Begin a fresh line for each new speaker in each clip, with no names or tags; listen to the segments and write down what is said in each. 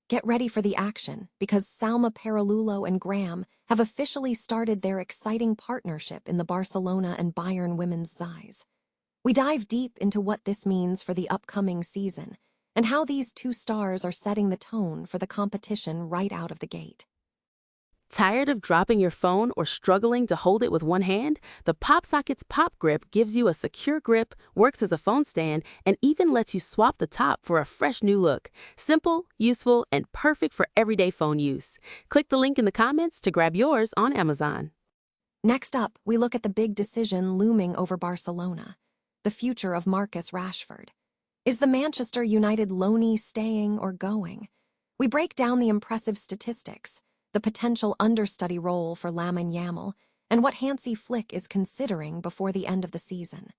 Get ready for the action, because Salma Parallulo and Graham have officially started their exciting partnership in the Barcelona and Bayern women's sides. We dive deep into what this means for the upcoming season and how these two stars are setting the tone for the competition right out of the gate.
Tired of dropping your phone or struggling to hold it with one hand? The PopSocket's Pop Grip gives you a secure grip, works as a phone stand, and even lets you swap the top for a fresh new look. Simple, useful, and perfect for everyday phone use. Click the link in the comments to grab yours on Amazon.
Next up, we look at the big decision looming over Barcelona, the future of Marcus Rashford. Is the Manchester United loanee staying or going? We break down the impressive statistics, the potential understudy role for Lamine Yamal, and what Hansi Flick is considering before the end of the season.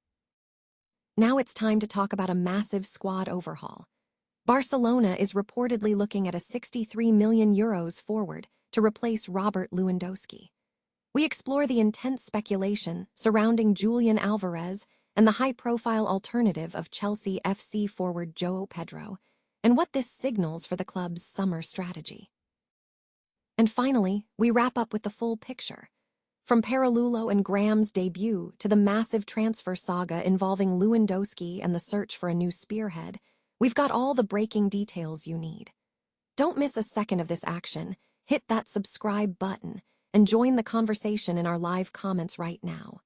Now it's time to talk about a massive squad overhaul. Barcelona is reportedly looking at a €63 million forward to replace Robert Lewandowski. We explore the intense speculation surrounding Julian Alvarez and the high-profile alternative of Chelsea FC forward Joao Pedro, and what this signals for the club's summer strategy. And finally, we wrap up with the full picture. From Parallulo and Graham's debut to the massive transfer saga involving Lewandowski and the search for a new spearhead, we've got all the breaking details you need. Don't miss a second of this action. Hit that subscribe button and join the conversation in our live comments right now.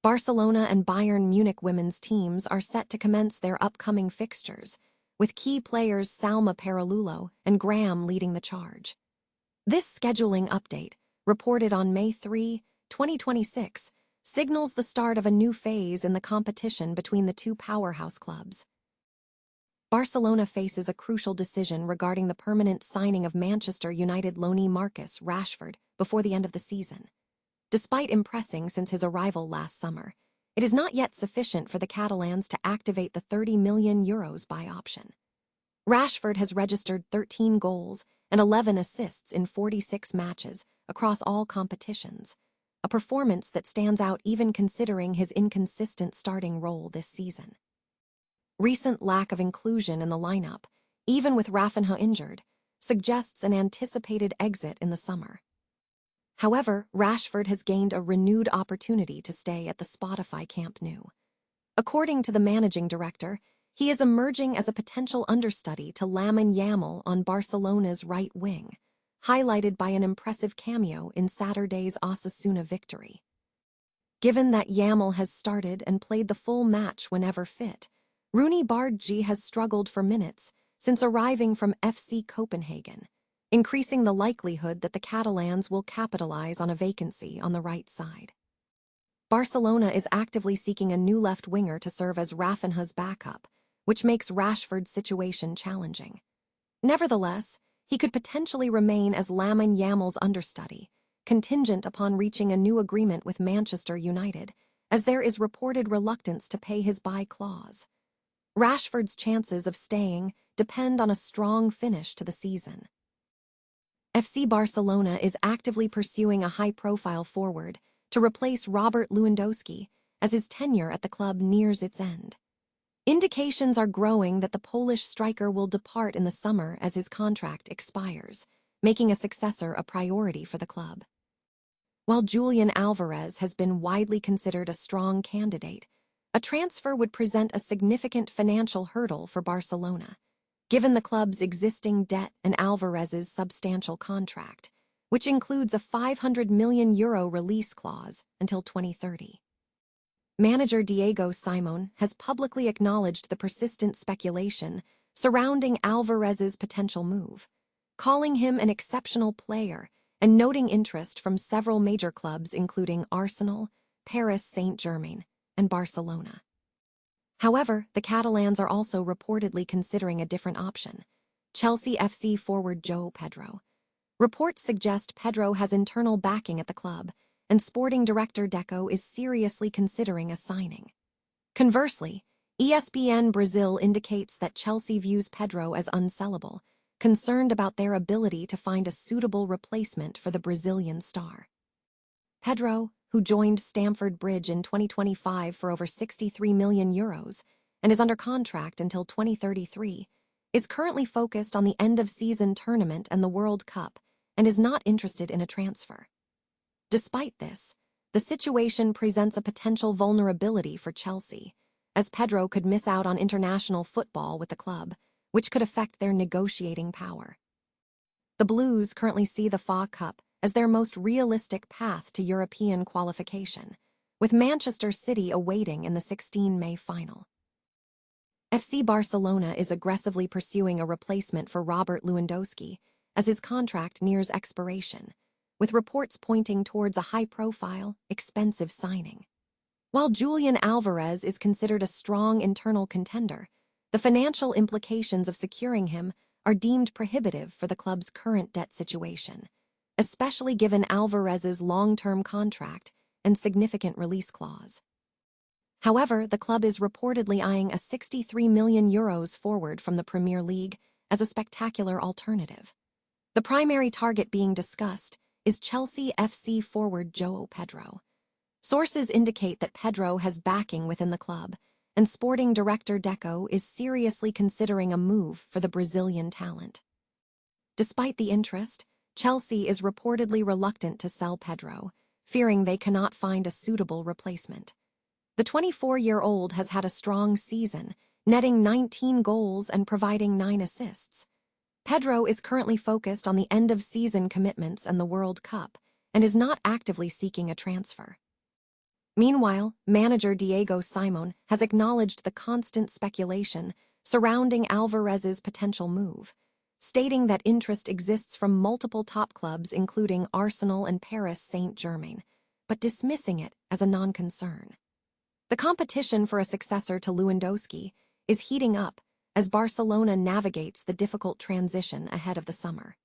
Barcelona and Bayern Munich women's teams are set to commence their upcoming fixtures, with key players Salma Parallulo and Graham leading the charge. This scheduling update, reported on May 3, 2026, signals the start of a new phase in the competition between the two powerhouse clubs. Barcelona faces a crucial decision regarding the permanent signing of Manchester United loanee Marcus Rashford before the end of the season. Despite impressing since his arrival last summer, it is not yet sufficient for the Catalans to activate the €30 million buy option. Rashford has registered 13 goals and 11 assists in 46 matches across all competitions, a performance that stands out even considering his inconsistent starting role this season. Recent lack of inclusion in the lineup, even with Rafinha injured, suggests an anticipated exit in the summer. However, Rashford has gained a renewed opportunity to stay at the Spotify Camp Nou. According to the managing director, he is emerging as a potential understudy to Lamine Yamal on Barcelona's right wing, highlighted by an impressive cameo in Saturday's Osasuna victory. Given that Yamal has started and played the full match whenever fit, Rooney Bardghji has struggled for minutes since arriving from FC Copenhagen, increasing the likelihood that the Catalans will capitalize on a vacancy on the right side. Barcelona is actively seeking a new left winger to serve as Rafinha's backup, which makes Rashford's situation challenging. Nevertheless, he could potentially remain as Lamine Yamal's understudy, contingent upon reaching a new agreement with Manchester United, as there is reported reluctance to pay his buy clause. Rashford's chances of staying depend on a strong finish to the season. FC Barcelona is actively pursuing a high-profile forward to replace Robert Lewandowski as his tenure at the club nears its end. Indications are growing that the Polish striker will depart in the summer as his contract expires, making a successor a priority for the club. While Julian Alvarez has been widely considered a strong candidate, a transfer would present a significant financial hurdle for Barcelona, given the club's existing debt and Alvarez's substantial contract, which includes a €500 million release clause until 2030. Manager Diego Simon has publicly acknowledged the persistent speculation surrounding Alvarez's potential move, calling him an exceptional player and noting interest from several major clubs including Arsenal, Paris Saint-Germain, and Barcelona. However, the Catalans are also reportedly considering a different option: Chelsea FC forward Joao Pedro. Reports suggest Pedro has internal backing at the club, and sporting director Deco is seriously considering a signing. Conversely, ESPN Brazil indicates that Chelsea views Pedro as unsellable, concerned about their ability to find a suitable replacement for the Brazilian star. Pedro, who joined Stamford Bridge in 2025 for over €63 million and is under contract until 2033, is currently focused on the end-of-season tournament and the World Cup and is not interested in a transfer. Despite this, the situation presents a potential vulnerability for Chelsea, as Pedro could miss out on international football with the club, which could affect their negotiating power. The Blues currently see the FA Cup as their most realistic path to European qualification, with Manchester City awaiting in the 16 May final. FC Barcelona is aggressively pursuing a replacement for Robert Lewandowski as his contract nears expiration, with reports pointing towards a high-profile, expensive signing. While Julian Alvarez is considered a strong internal contender, the financial implications of securing him are deemed prohibitive for the club's current debt situation, especially given Alvarez's long-term contract and significant release clause. However, the club is reportedly eyeing a €63 million forward from the Premier League as a spectacular alternative. The primary target being discussed is Chelsea FC forward Joao Pedro. Sources indicate that Pedro has backing within the club, and sporting director Deco is seriously considering a move for the Brazilian talent. Despite the interest, Chelsea is reportedly reluctant to sell Pedro, fearing they cannot find a suitable replacement. The 24-year-old has had a strong season, netting 19 goals and providing 9 assists. Pedro is currently focused on the end-of-season commitments and the World Cup, and is not actively seeking a transfer. Meanwhile, manager Diego Simon has acknowledged the constant speculation surrounding Alvarez's potential move, stating that interest exists from multiple top clubs including Arsenal and Paris Saint-Germain, but dismissing it as a non-concern. The competition for a successor to Lewandowski is heating up as Barcelona navigates the difficult transition ahead of the summer.